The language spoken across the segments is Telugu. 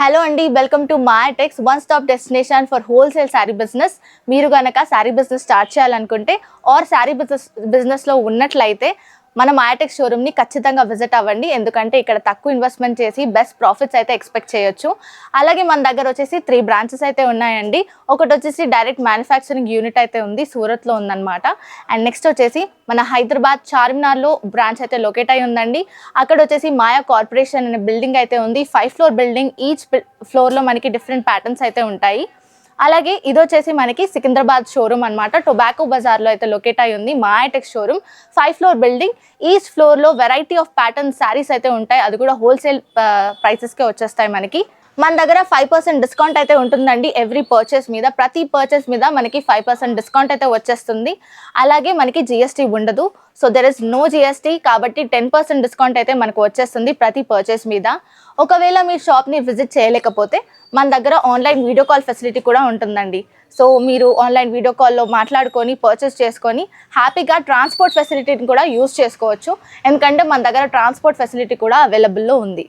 హలో అండి, welcome to Mayatex, one stop destination for wholesale saree business. మీరు కనుక శారీ బిజినెస్ స్టార్ట్ చేయాలనుకుంటే ఆర్ శారీ బిజినెస్లో ఉన్నట్లయితే మన మాయాటెక్స్ షోరూమ్ని ఖచ్చితంగా విజిట్ అవ్వండి. ఎందుకంటే ఇక్కడ తక్కువ ఇన్వెస్ట్మెంట్ చేసి బెస్ట్ ప్రాఫిట్స్ అయితే ఎక్స్పెక్ట్ చేయొచ్చు. అలాగే మన దగ్గర వచ్చేసి 3 బ్రాంచెస్ అయితే ఉన్నాయండి. ఒకటి వచ్చేసి డైరెక్ట్ మ్యానుఫ్యాక్చరింగ్ యూనిట్ అయితే ఉంది, సూరత్లో ఉందన్నమాట. అండ్ నెక్స్ట్ వచ్చేసి మన హైదరాబాద్ చార్మినార్లో బ్రాంచ్ అయితే లొకేట్ అయి ఉందండి. అక్కడ వచ్చేసి మాయా కార్పొరేషన్ అనే బిల్డింగ్ అయితే ఉంది. 5 ఫ్లోర్ బిల్డింగ్. ఈచ్ ఫ్లోర్లో మనకి డిఫరెంట్ ప్యాటర్న్స్ అయితే ఉంటాయి. అలాగే ఇది వచ్చేసి మనకి సికింద్రాబాద్ షోరూమ్ అనమాట. టొబాకో బజార్లో అయితే లొకేట్ అయి ఉంది మాయాటెక్స్ షోరూమ్. 5 floor building. ఈచ్ ఫ్లోర్లో వెరైటీ ఆఫ్ ప్యాటర్న్ శారీస్ అయితే ఉంటాయి. అది కూడా హోల్సేల్ ప్రైసెస్కే వచ్చేస్తాయి మనకి. మన దగ్గర 5% డిస్కౌంట్ అయితే ఉంటుందండి ఎవ్రీ పర్చేస్ మీద. ప్రతి పర్చేస్ మీద మనకి 5% డిస్కౌంట్ అయితే వచ్చేస్తుంది. అలాగే మనకి జిఎస్టీ ఉండదు. So there is no GST, కాబట్టి 10% డిస్కౌంట్ అయితే మనకు వచ్చేస్తుంది ప్రతి పర్చేస్ మీద. ఒకవేళ మీ షాప్ని విజిట్ చేయలేకపోతే మన దగ్గర ఆన్లైన్ వీడియో కాల్ ఫెసిలిటీ కూడా ఉంటుందండి. సో మీరు ఆన్లైన్ వీడియో కాల్లో మాట్లాడుకొని పర్చేస్ చేసుకొని హ్యాపీగా ట్రాన్స్పోర్ట్ ఫెసిలిటీని కూడా యూజ్ చేసుకోవచ్చు. ఎందుకంటే మన దగ్గర ట్రాన్స్పోర్ట్ ఫెసిలిటీ కూడా అవైలబుల్లో ఉంది.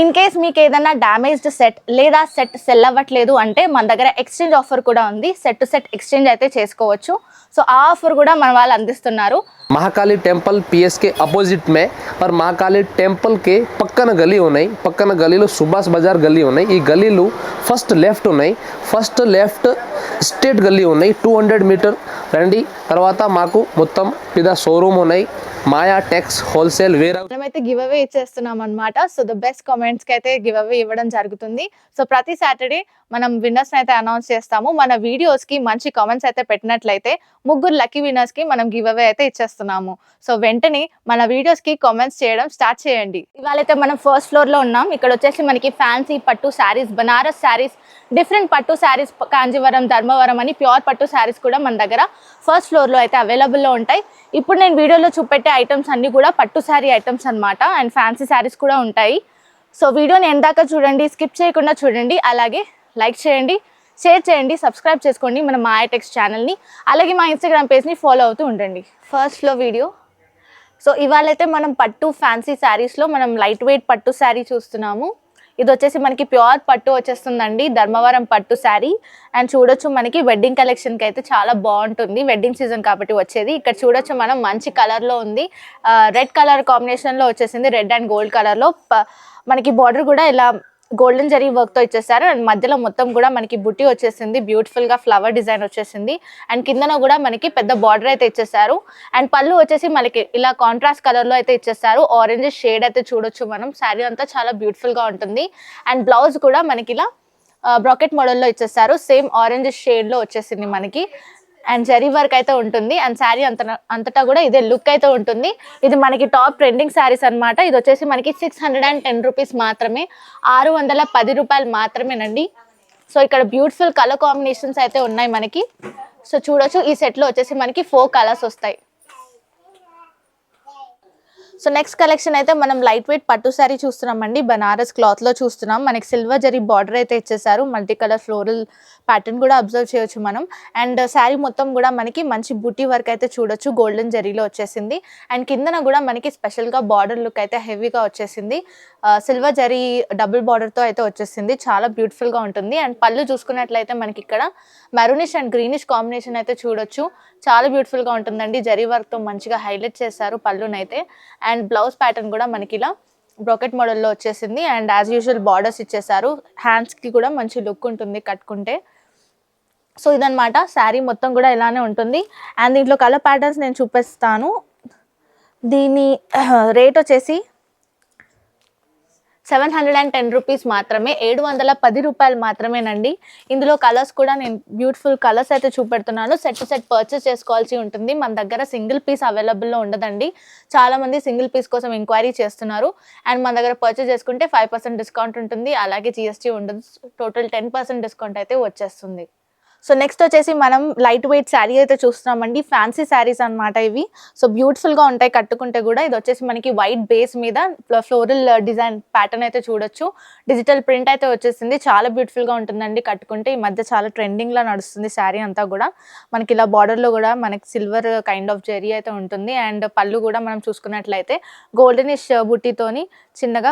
ఇన్ కేస్ మీకు ఏదైనా డ్యామేజ్డ్ సెట్ లేదా సెట్ సెల్ అవ్వట్లేదు అంటే మన దగ్గర ఎక్స్చేంజ్ ఆఫర్ కూడా ఉంది. సెట్ టు సెట్ ఎక్స్చేంజ్ అయితే చేసుకోవచ్చు. సో ఆ ఆఫర్ కూడా మన వాళ్ళు అందిస్తున్నారు. महाकाली टेंपल पीएस के अपोजिट में और महाकाली टेंपल के पक्कन गली ఉన్నాయి. పక్కన గలీలో సుభాష్ బజార్ గల్లీ ఉన్నాయి. ఈ గల్లీలో ఫస్ట్ లెఫ్ట్ ఉన్నాయి. ఫస్ట్ లెఫ్ట్ స్ట్రేట్ గల్లీ ఉన్నాయి. 200 మీటర్ రండి. తర్వాత మాకు మొత్తం పెద్ద షోరూమ్ ఉన్నాయి. మాయా టెక్స్ హోల్సేల్ వేర్. మనమైతే గివ్ అవే ఇచ్చేస్తున్నాం అనమాట. సో ద బెస్ట్ కామెంట్స్కి అయితే గివ్ అవే ఇవ్వడం జరుగుతుంది. సో ప్రతి సాటర్డే మనం విన్నర్స్ అయితే అనౌన్స్ చేస్తాము. మన వీడియోస్కి మంచి కామెంట్స్ అయితే పెట్టినట్లయితే 3 లక్కీ విన్నర్స్కి మనం గివ్ అవే అయితే ఇచ్చేస్తున్నాము. సో వెంటనే మన వీడియోస్కి కామెంట్స్ చేయడం స్టార్ట్ చేయండి. ఇవాళైతే మనం ఫస్ట్ ఫ్లోర్లో ఉన్నాం. ఇక్కడ వచ్చేసి మనకి ఫ్యాన్సీ పట్టు శారీస్, బనారస్ శారీస్, డిఫరెంట్ పట్టు శారీస్, కాంజీవరం, ధర్మవరం అని ప్యూర్ పట్టు శారీస్ కూడా మన దగ్గర ఫస్ట్ ఫ్లోర్లో అయితే అవైలబుల్లో ఉంటాయి. ఇప్పుడు నేను వీడియోలో చూపెట్టే ఐటమ్స్ అన్నీ కూడా పట్టు శారీ ఐటమ్స్ అనమాట. అండ్ ఫ్యాన్సీ శారీస్ కూడా ఉంటాయి. సో వీడియోని ఎందాక చూడండి, స్కిప్ చేయకుండా చూడండి. అలాగే లైక్ చేయండి, షేర్ చేయండి, సబ్స్క్రైబ్ చేసుకోండి మన మాయాటెక్స్ ఛానల్ని. అలాగే మా ఇన్స్టాగ్రామ్ పేజ్ని ఫాలో అవుతూ ఉండండి. ఫస్ట్లో వీడియో. సో ఇవాళైతే మనం పట్టు ఫ్యాన్సీ శారీస్లో మనం లైట్ వెయిట్ పట్టు శారీ చూస్తున్నాము. ఇది వచ్చేసి మనకి ప్యూర్ పట్టు వచ్చేస్తుందండి, ధర్మవరం పట్టు శారీ. అండ్ చూడొచ్చు మనకి వెడ్డింగ్ కలెక్షన్కి అయితే చాలా బాగుంటుంది. వెడ్డింగ్ సీజన్ కాబట్టి వచ్చేది. ఇక్కడ చూడొచ్చు మనం మంచి కలర్లో ఉంది. రెడ్ కలర్ కాంబినేషన్లో వచ్చేసింది. రెడ్ అండ్ గోల్డ్ కలర్లో మనకి బార్డర్ కూడా ఇలా గోల్డెన్ జరీ వర్క్తో ఇచ్చేసారు. అండ్ మధ్యలో మొత్తం కూడా మనకి బుట్టి వచ్చేసింది. బ్యూటిఫుల్గా ఫ్లవర్ డిజైన్ వచ్చేసింది. అండ్ కిందన కూడా మనకి పెద్ద బార్డర్ అయితే ఇచ్చేసారు. అండ్ పళ్ళు వచ్చేసి మనకి ఇలా కాంట్రాస్ట్ కలర్లో అయితే ఇచ్చేసారు. ఆరెంజ్ షేడ్ అయితే చూడొచ్చు మనం. శారీ అంతా చాలా బ్యూటిఫుల్గా ఉంటుంది. అండ్ బ్లౌజ్ కూడా మనకి ఇలా బ్రాకెట్ మోడల్లో ఇచ్చేసారు. సేమ్ ఆరెంజ్ షేడ్లో వచ్చేసింది మనకి. అండ్ జరీ వర్క్ అయితే ఉంటుంది. అండ్ శారీ అంతటా కూడా ఇదే లుక్ అయితే ఉంటుంది. ఇది మనకి టాప్ ట్రెండింగ్ శారీస్ అనమాట. ఇది వచ్చేసి మనకి 610 రూపీస్ మాత్రమే, 610 రూపాయలు మాత్రమేనండి. సో ఇక్కడ బ్యూటిఫుల్ కలర్ కాంబినేషన్స్ అయితే ఉన్నాయి మనకి. సో చూడొచ్చు ఈ సెట్లో వచ్చేసి మనకి 4 కలర్స్ వస్తాయి. సో నెక్స్ట్ కలెక్షన్ అయితే మనం లైట్ వెయిట్ పట్టు శారీ చూస్తున్నామండి. బనారస్ క్లాత్లో చూస్తున్నాం. మనకి సిల్వర్ జరీ బార్డర్ అయితే ఇచ్చేసారు. మల్టీ కలర్ ఫ్లోరల్ ప్యాటర్న్ కూడా అబ్జర్వ్ చేయొచ్చు మనం. అండ్ శారీ మొత్తం కూడా మనకి మంచి బుట్టి వర్క్ అయితే చూడొచ్చు. గోల్డెన్ జరీలో వచ్చేసింది. అండ్ కిందన కూడా మనకి స్పెషల్గా బార్డర్ లుక్ అయితే హెవీగా వచ్చేసింది. సిల్వర్ జరీ డబుల్ బార్డర్తో అయితే వచ్చేసింది. చాలా బ్యూటిఫుల్గా ఉంటుంది. అండ్ పళ్ళు చూసుకున్నట్లయితే మనకి ఇక్కడ మెరూనిష్ అండ్ గ్రీనిష్ కాంబినేషన్ అయితే చూడొచ్చు. చాలా బ్యూటిఫుల్గా ఉంటుందండి. జరీ వర్క్తో మంచిగా హైలైట్ చేశారు పళ్ళునైతే. అండ్ బ్లౌజ్ ప్యాటర్న్ కూడా మనకి ఇలా బ్రాకెట్ మోడల్లో వచ్చేసింది. అండ్ యాజ్ యూజువల్ బార్డర్స్ ఇచ్చేసారు. హ్యాండ్స్కి కూడా మంచి లుక్ ఉంటుంది కట్టుకుంటే. సో ఇదనమాట శారీ మొత్తం కూడా ఇలానే ఉంటుంది. అండ్ దీంట్లో కలర్ ప్యాటర్న్స్ నేను చూపిస్తాను. దీని రేట్ వచ్చేసి 710 రూపీస్ మాత్రమే, 710 రూపాయలు మాత్రమేనండి. ఇందులో కలర్స్ కూడా నేను బ్యూటిఫుల్ కలర్స్ అయితే చూపెడుతున్నాను. సెట్ టు సెట్ పర్చేస్ చేసుకోవాల్సి ఉంటుంది. మన దగ్గర సింగిల్ పీస్ అవైలబుల్లో ఉండదండి. చాలామంది సింగిల్ పీస్ కోసం ఎంక్వైరీ చేస్తున్నారు. అండ్ మన దగ్గర పర్చేస్ చేసుకుంటే 5% డిస్కౌంట్ ఉంటుంది. అలాగే జిఎస్టీ ఉండదు. టోటల్ 10% డిస్కౌంట్ అయితే వచ్చేస్తుంది. సో నెక్స్ట్ వచ్చేసి మనం లైట్ వెయిట్ శారీ అయితే చూస్తున్నామండి. ఫ్యాన్సీ శారీస్ అన్నమాట ఇవి. సో బ్యూటిఫుల్గా ఉంటాయి కట్టుకుంటే కూడా. ఇది వచ్చేసి మనకి వైట్ బేస్ మీద ఫ్లోరల్ డిజైన్ ప్యాటర్న్ అయితే చూడొచ్చు. డిజిటల్ ప్రింట్ అయితే వచ్చేసింది. చాలా బ్యూటిఫుల్గా ఉంటుందండి కట్టుకుంటే. ఈ మధ్య చాలా ట్రెండింగ్లో నడుస్తుంది శారీ అంతా కూడా. మనకి ఇలా బార్డర్లో కూడా మనకి సిల్వర్ కైండ్ ఆఫ్ జెరీ అయితే ఉంటుంది. అండ్ పళ్ళు కూడా మనం చూసుకున్నట్లయితే గోల్డెనిష్ బుట్టితోని చిన్నగా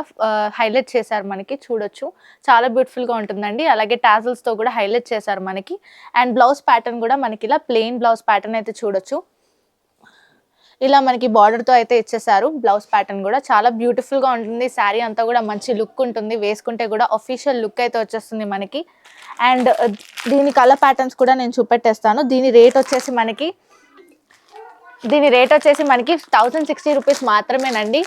హైలైట్ చేశారు మనకి, చూడొచ్చు. చాలా బ్యూటిఫుల్గా ఉంటుందండి. అలాగే టాజిల్స్తో కూడా హైలైట్ చేశారు మనకి. అండ్ బ్లౌజ్ ప్యాటర్న్ కూడా మనకి ఇలా ప్లెయిన్ బ్లౌజ్ ప్యాటర్న్ అయితే చూడొచ్చు. ఇలా మనకి బార్డర్తో అయితే ఇచ్చేసారు. బ్లౌజ్ ప్యాటర్న్ కూడా చాలా బ్యూటిఫుల్గా ఉంటుంది. శారీ అంతా కూడా మంచి లుక్ ఉంటుంది. వేసుకుంటే కూడా అఫీషియల్ లుక్ అయితే వచ్చేస్తుంది మనకి. అండ్ దీని కలర్ ప్యాటర్న్స్ కూడా నేను చూపెట్టేస్తాను. దీని రేట్ వచ్చేసి మనకి 1060 రూపీస్ మాత్రమేనండి.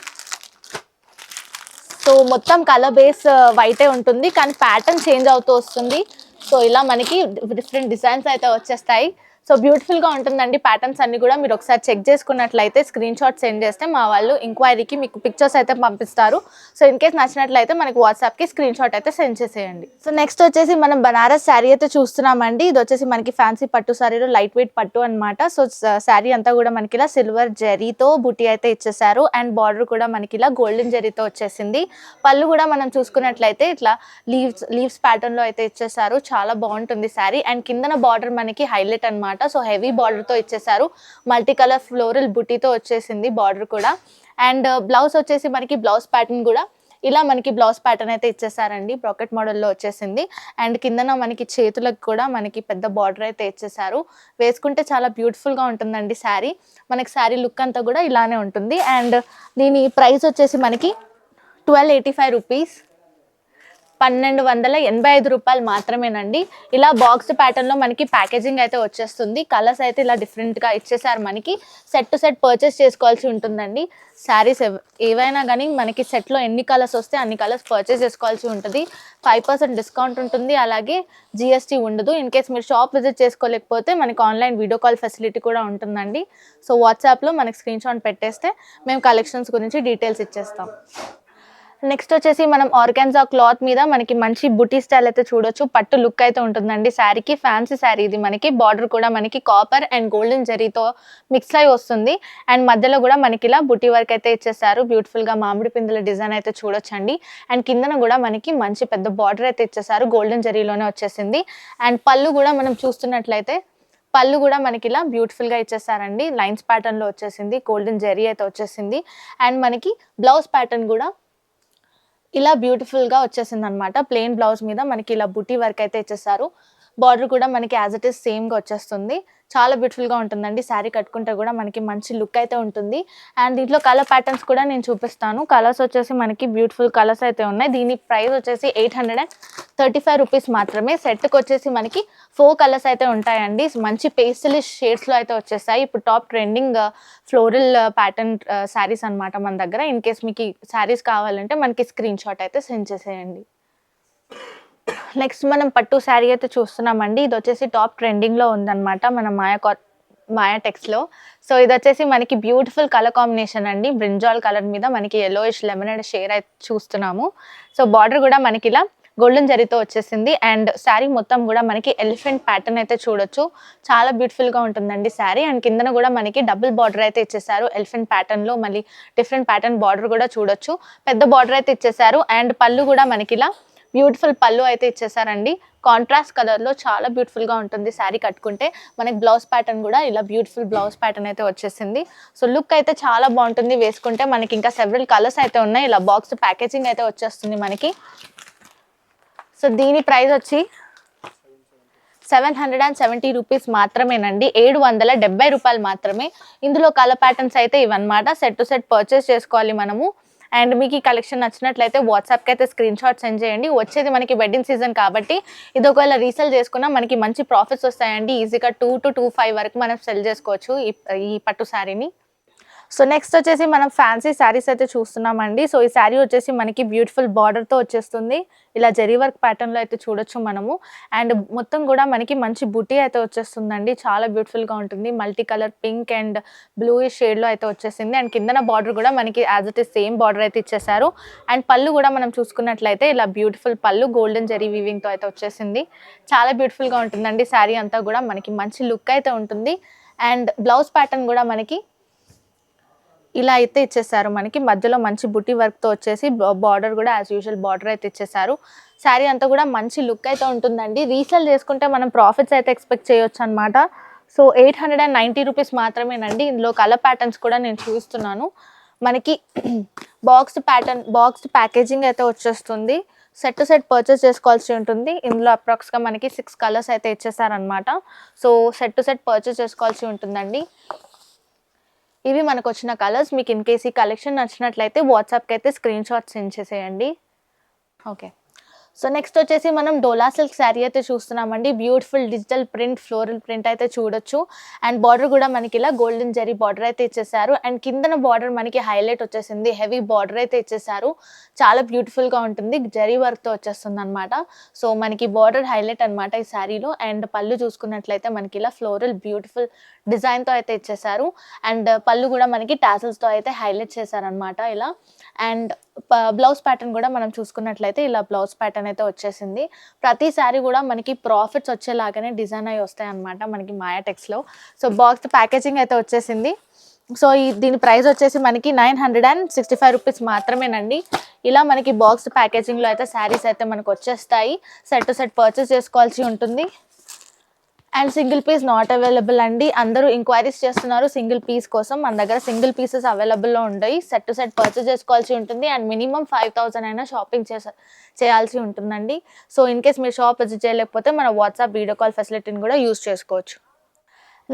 సో మొత్తం కలర్ బేస్ వైటే ఉంటుంది, కానీ ప్యాటర్న్ చేంజ్ అవుతూ వస్తుంది. సో ఇలా మనకి డిఫరెంట్ డిజైన్స్ అయితే వచ్చేస్తాయి. సో బ్యూటిఫుల్గా ఉంటుందండి ప్యాటర్న్స్ అన్ని కూడా. మీరు ఒకసారి చెక్ చేసుకున్నట్లయితే స్క్రీన్ షాట్ సెండ్ చేస్తే మా వాళ్ళు ఎంక్వైరీకి మీకు పిక్చర్స్ అయితే పంపిస్తారు. సో ఇన్ కేస్ నచ్చినట్లయితే మనకి వాట్సాప్కి స్క్రీన్ షాట్ అయితే సెండ్ చేసేయండి. సో నెక్స్ట్ వచ్చేసి మనం బనారస్ శారీ అయితే చూస్తున్నామండి. ఇది వచ్చేసి మనకి ఫ్యాన్సీ పట్టు శారీలో లైట్ వెయిట్ పట్టు అనమాట. సో శారీ అంతా కూడా మనకి ఇలా సిల్వర్ జరీతో బుట్టి అయితే ఇచ్చేసారు. అండ్ బార్డర్ కూడా మనకి ఇలా గోల్డెన్ జరీతో వచ్చేసింది. పళ్ళు కూడా మనం చూసుకున్నట్లయితే ఇట్లా లీవ్స్ ప్యాటర్న్లో అయితే ఇచ్చేసారు. చాలా బాగుంటుంది శారీ. అండ్ కిందన బార్డర్ మనకి హైలైట్ అనమాట. సో హెవీ బార్డర్తో ఇచ్చేసారు. మల్టీ కలర్ ఫ్లోరల్ బుట్టితో వచ్చేసింది బార్డర్ కూడా. అండ్ బ్లౌజ్ వచ్చేసి మనకి బ్లౌజ్ ప్యాటర్న్ కూడా ఇలా మనకి బ్లౌజ్ ప్యాటర్న్ అయితే ఇచ్చేసారండి. బ్రాకెట్ మోడల్లో వచ్చేసింది. అండ్ కిందన మనకి చేతులకు కూడా మనకి పెద్ద బార్డర్ అయితే ఇచ్చేసారు. వేసుకుంటే చాలా బ్యూటిఫుల్గా ఉంటుందండి శారీ. మనకి శారీ లుక్ అంతా కూడా ఇలానే ఉంటుంది. అండ్ దీని ప్రైస్ వచ్చేసి మనకి 1285 రూపీస్, 1285 రూపాయలు మాత్రమేనండి. ఇలా బాక్స్ ప్యాటర్న్లో మనకి ప్యాకేజింగ్ అయితే వచ్చేస్తుంది. కలర్స్ అయితే ఇలా డిఫరెంట్గా ఇచ్చేసారు మనకి. సెట్ టు సెట్ పర్చేస్ చేసుకోవాల్సి ఉంటుందండి. శారీస్ ఏవైనా కానీ మనకి సెట్లో ఎన్ని కలర్స్ వస్తే అన్ని కలర్స్ పర్చేస్ చేసుకోవాల్సి ఉంటుంది. 5% డిస్కౌంట్ ఉంటుంది. అలాగే GST ఉండదు. ఇన్ కేస్ మీరు షాప్ విజిట్ చేసుకోలేకపోతే మనకి ఆన్లైన్ వీడియో కాల్ ఫెసిలిటీ కూడా ఉంటుందండి. సో వాట్సాప్లో మనకి స్క్రీన్ షాట్ పెట్టేస్తే మేము కలెక్షన్స్ గురించి డీటెయిల్స్ ఇచ్చేస్తాం. నెక్స్ట్ వచ్చేసి మనం ఆర్గాన్జా క్లాత్ మీద మనకి మంచి బుటీ స్టైల్ అయితే చూడొచ్చు. పట్టు లుక్ అయితే ఉంటుందండి శారీకి. ఫ్యాన్సీ శారీ ఇది మనకి. బార్డర్ కూడా మనకి కాపర్ అండ్ గోల్డెన్ జరీతో మిక్స్ అయి వస్తుంది. అండ్ మధ్యలో కూడా మనకి ఇలా బుటీ వర్క్ అయితే ఇచ్చేసారు. బ్యూటిఫుల్గా మామిడి పిందుల డిజైన్ అయితే చూడొచ్చండి. అండ్ కిందన కూడా మనకి మంచి పెద్ద బార్డర్ అయితే ఇచ్చేసారు. గోల్డెన్ జరీలోనే వచ్చేసింది. అండ్ పళ్ళు కూడా మనం చూస్తున్నట్లయితే పళ్ళు కూడా మనకి ఇలా బ్యూటిఫుల్గా ఇచ్చేసారండి. లైన్స్ ప్యాటర్న్లో వచ్చేసింది. గోల్డెన్ జరీ అయితే వచ్చేసింది. అండ్ మనకి బ్లౌజ్ ప్యాటర్న్ కూడా ఇలా బ్యూటిఫుల్గా వచ్చేసింది అనమాట. ప్లెయిన్ బ్లౌజ్ మీద మనకి ఇలా బుటీ వర్క్ అయితే ఇచ్చేసారు. బార్డర్ కూడా మనకి యాజ్ ఇట్ ఈస్ సేమ్గా వచ్చేస్తుంది. చాలా బ్యూటిఫుల్గా ఉంటుందండి. శారీ కట్టుకుంటే కూడా మనకి మంచి లుక్ అయితే ఉంటుంది. అండ్ దీంట్లో కలర్ ప్యాటర్న్స్ కూడా నేను చూపిస్తాను. కలర్స్ వచ్చేసి మనకి బ్యూటిఫుల్ కలర్స్ అయితే ఉన్నాయి. దీని ప్రైస్ వచ్చేసి 835 రూపీస్ మాత్రమే. సెట్కి వచ్చేసి మనకి 4 కలర్స్ అయితే ఉంటాయండి. మంచి పేస్టలిష్ షేడ్స్లో అయితే వచ్చేసాయి. ఇప్పుడు top trending floral pattern saris అనమాట మన దగ్గర. ఇన్ కేస్ మీకు శారీస్ కావాలంటే మనకి స్క్రీన్ షాట్ అయితే సెండ్ చేసేయండి. నెక్స్ట్ మనం పట్టు శారీ అయితే చూస్తున్నామండి. ఇది వచ్చేసి టాప్ ట్రెండింగ్లో ఉందన్నమాట మన మాయా టెక్స్లో. సో ఇది వచ్చేసి మనకి బ్యూటిఫుల్ కలర్ కాంబినేషన్ అండి. బ్రింజాల్ కలర్ మీద మనకి yellowish లెమనెడ్ షేడ్ అయితే చూస్తున్నాము. సో బార్డర్ కూడా మనకి ఇలా గోల్డెన్ జరీతో వచ్చేసింది. అండ్ శారీ మొత్తం కూడా మనకి ఎలిఫెంట్ ప్యాటర్న్ అయితే చూడొచ్చు. చాలా బ్యూటిఫుల్గా ఉంటుందండి శారీ. అండ్ కిందన కూడా మనకి డబుల్ బార్డర్ అయితే ఇచ్చేసారు. ఎలిఫెంట్ ప్యాటర్న్లో మళ్ళీ డిఫరెంట్ ప్యాటర్న్ బార్డర్ కూడా చూడొచ్చు. పెద్ద బార్డర్ అయితే ఇచ్చేసారు. అండ్ పళ్ళు కూడా మనకి ఇలా బ్యూటిఫుల్ పళ్ళు అయితే ఇచ్చేసారండి. కాంట్రాస్ట్ కలర్లో చాలా బ్యూటిఫుల్గా ఉంటుంది శారీ కట్టుకుంటే. మనకి బ్లౌజ్ ప్యాటర్న్ కూడా ఇలా బ్యూటిఫుల్ బ్లౌజ్ ప్యాటర్న్ అయితే వచ్చేసింది. సో లుక్ అయితే చాలా బాగుంటుంది వేసుకుంటే. మనకి ఇంకా సెవెరల్ కలర్స్ అయితే ఉన్నాయి. ఇలా బాక్స్ ప్యాకేజింగ్ అయితే వచ్చేస్తుంది మనకి. సో దీని ప్రైస్ వచ్చి 770 రూపీస్ మాత్రమేనండి. 770 రూపాయలు మాత్రమే. ఇందులో కలర్ ప్యాటర్న్స్ అయితే ఇవన్నమాట. సెట్ టు సెట్ పర్చేస్ చేసుకోవాలి మనము. అండ్ మీకు ఈ కలెక్షన్ నచ్చినట్లయితే వాట్సాప్కి అయితే స్క్రీన్ షాట్ సెండ్ చేయండి. వచ్చేది మనకి వెడ్డింగ్ సీజన్ కాబట్టి ఇది ఒకవేళ రీసేల్ చేసుకున్నా మనకి మంచి ప్రాఫిట్స్ వస్తాయండి. ఈజీగా 2 to 2.5 వరకు మనం సెల్ చేసుకోవచ్చు ఈ పట్టు శారీని. సో నెక్స్ట్ వచ్చేసి మనం ఫ్యాన్సీ శారీస్ అయితే చూస్తున్నామండి. సో ఈ శారీ వచ్చేసి మనకి బ్యూటిఫుల్ బార్డర్తో వచ్చేస్తుంది. ఇలా జరీ వర్క్ ప్యాటర్న్లో అయితే చూడొచ్చు మనము. అండ్ మొత్తం కూడా మనకి మంచి బుటీ అయితే వచ్చేస్తుందండి. చాలా బ్యూటిఫుల్గా ఉంటుంది. Multi colour pink and bluish షేడ్లో అయితే వచ్చేసింది. అండ్ కిందన బార్డర్ కూడా మనకి as it is same border అయితే ఇచ్చేసారు. అండ్ పళ్ళు కూడా మనం చూసుకున్నట్లయితే ఇలా బ్యూటిఫుల్ పళ్ళు గోల్డెన్ జరీ వీవింగ్తో అయితే వచ్చేసింది. చాలా బ్యూటిఫుల్గా ఉంటుందండి శారీ అంతా కూడా. మనకి మంచి లుక్ అయితే ఉంటుంది. అండ్ బ్లౌజ్ ప్యాటర్న్ కూడా మనకి ఇలా అయితే ఇచ్చేసారు. మనకి మధ్యలో మంచి బుట్టి వర్క్తో వచ్చేసి బార్డర్ కూడా యాజ్ యూజువల్ బార్డర్ అయితే ఇచ్చేసారు. శారీ అంతా కూడా మంచి లుక్ అయితే ఉంటుందండి. రీసేల్ చేసుకుంటే మనం ప్రాఫిట్స్ అయితే ఎక్స్పెక్ట్ చేయొచ్చు అనమాట. సో 890 రూపీస్ మాత్రమేనండి. ఇందులో కలర్ ప్యాటర్న్స్ కూడా నేను చూస్తున్నాను. మనకి బాక్స్డ్ ప్యాకేజింగ్ అయితే వచ్చేస్తుంది. సెట్ టు సెట్ పర్చేస్ చేసుకోవాల్సి ఉంటుంది. ఇందులో అప్రాక్స్గా మనకి 6 కలర్స్ అయితే ఇచ్చేసారనమాట. So set to set purchase చేసుకోవాల్సి ఉంటుందండి. ఇవి మనకు వచ్చిన కలర్స్. మీకు ఇన్ కేస్ ఈ కలెక్షన్ నచ్చినట్లయితే వాట్సాప్కి అయితే స్క్రీన్ షాట్ సెండ్ చేసేయండి. ఓకే, సో నెక్స్ట్ వచ్చేసి మనం డోలా సిల్క్ శారీ అయితే చూస్తున్నామండి. Beautiful digital print, floral print అయితే చూడొచ్చు. అండ్ బార్డర్ కూడా మనకి ఇలా గోల్డెన్ జరీ బార్డర్ అయితే ఇచ్చేసారు. అండ్ కిందన బార్డర్ మనకి హైలైట్ వచ్చేసింది. హెవీ బార్డర్ అయితే ఇచ్చేసారు. చాలా బ్యూటిఫుల్గా ఉంటుంది. జరీ వర్క్తో వచ్చేస్తుంది అనమాట. సో మనకి బార్డర్ హైలైట్ అనమాట ఈ శారీలో. అండ్ పళ్ళు చూసుకున్నట్లయితే మనకి ఇలా ఫ్లోరల్ బ్యూటిఫుల్ డిజైన్తో అయితే ఇచ్చేసారు. అండ్ పళ్ళు కూడా మనకి టాసల్స్తో అయితే హైలైట్ చేశారనమాట ఇలా. అండ్ బ్లౌజ్ ప్యాటర్న్ కూడా మనం చూసుకున్నట్లయితే ఇలా బ్లౌజ్ ప్యాటర్న్ అయితే వచ్చేసింది. ప్రతి శారీ కూడా మనకి ప్రాఫిట్స్ వచ్చేలాగానే డిజైన్ అయ్యి వస్తాయి అనమాట మనకి మాయా టెక్స్లో. సో బాక్స్ ప్యాకేజింగ్ అయితే వచ్చేసింది. సో దీని ప్రైస్ వచ్చేసి మనకి 965 రూపీస్ మాత్రమేనండి. ఇలా మనకి బాక్స్ ప్యాకేజింగ్లో అయితే శారీస్ అయితే మనకు వచ్చేస్తాయి. సెట్ టు సెట్ పర్చేస్ చేసుకోవాల్సి ఉంటుంది. And single piece not available అండి. అందరూ ఎంక్వైరీస్ చేస్తున్నారు సింగిల్ పీస్ కోసం. మన దగ్గర సింగిల్ పీసెస్ అవైలబుల్లో ఉంటాయి. సెట్ టు సెట్ పర్చేస్ చేసుకోవాల్సి ఉంటుంది. అండ్ మినిమం 5000 అయినా షాపింగ్ చేయాల్సి ఉంటుందండి. సో ఇన్ కేస్ మీరు షాప్ విజిట్ చేయలేకపోతే మన వాట్సాప్ వీడియో కాల్ ఫెసిలిటీని కూడా యూస్ చేసుకోవచ్చు.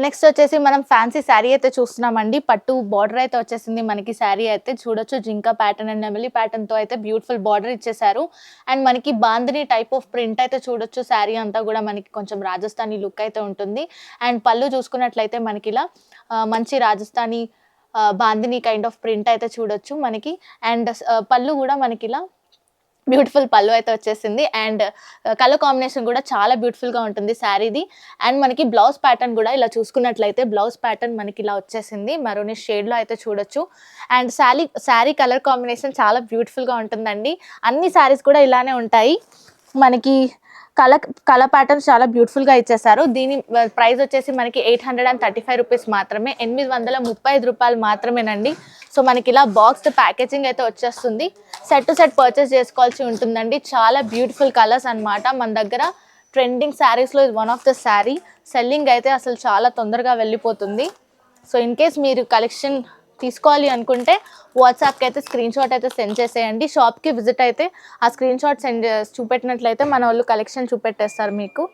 నెక్స్ట్ వచ్చేసి మనం ఫ్యాన్సీ శారీ అయితే చూస్తున్నామండి. పట్టు బార్డర్ అయితే వచ్చేసింది మనకి. శారీ అయితే చూడొచ్చు జింకా ప్యాటర్న్ అండ్ నెమలి ప్యాటర్న్తో అయితే బ్యూటిఫుల్ బార్డర్ ఇచ్చేసారు. అండ్ మనకి బాందిని టైప్ ఆఫ్ ప్రింట్ అయితే చూడొచ్చు. శారీ అంతా కూడా మనకి కొంచెం రాజస్థానీ లుక్ అయితే ఉంటుంది. అండ్ పళ్ళు చూసుకున్నట్లయితే మనకి ఇలా మంచి Rajasthani bandhani kind of print అయితే చూడొచ్చు మనకి. అండ్ పళ్ళు కూడా మనకి ఇలా బ్యూటిఫుల్ పళ్ళు అయితే వచ్చేసింది. అండ్ కలర్ కాంబినేషన్ కూడా చాలా బ్యూటిఫుల్గా ఉంటుంది శారీది. అండ్ మనకి బ్లౌజ్ ప్యాటర్న్ కూడా ఇలా చూసుకున్నట్లయితే బ్లౌజ్ ప్యాటర్న్ మనకి ఇలా వచ్చేసింది. మరూనిష్ షేడ్లో అయితే చూడొచ్చు. అండ్ శారీ కలర్ కాంబినేషన్ చాలా బ్యూటిఫుల్గా ఉంటుందండి. అన్ని శారీస్ కూడా ఇలానే ఉంటాయి. మనకి కలర్ ప్యాటర్న్స్ చాలా బ్యూటిఫుల్గా ఇచ్చేసారు. దీని ప్రైస్ వచ్చేసి మనకి 835 రూపీస్ మాత్రమే. 835 రూపాయలు మాత్రమేనండి. సో మనకి ఇలా బాక్స్ ప్యాకేజింగ్ అయితే వచ్చేస్తుంది. సెట్ టు సెట్ పర్చేస్ చేసుకోవాల్సి ఉంటుందండి. చాలా బ్యూటిఫుల్ కలర్స్ అనమాట. మన దగ్గర ట్రెండింగ్ శారీస్లో ఇది one of the sari. Selling అయితే అసలు చాలా తొందరగా వెళ్ళిపోతుంది. సో ఇన్ కేస్ మీరు కలెక్షన్ తీసుకోవాలి అనుకుంటే వాట్సాప్కి అయితే స్క్రీన్ షాట్ అయితే సెండ్ చేసేయండి. షాప్కి విజిట్ అయితే ఆ స్క్రీన్ షాట్ చూపెట్టినట్లయితే మన వాళ్ళు కలెక్షన్ చూపెట్టేస్తారు మీకు.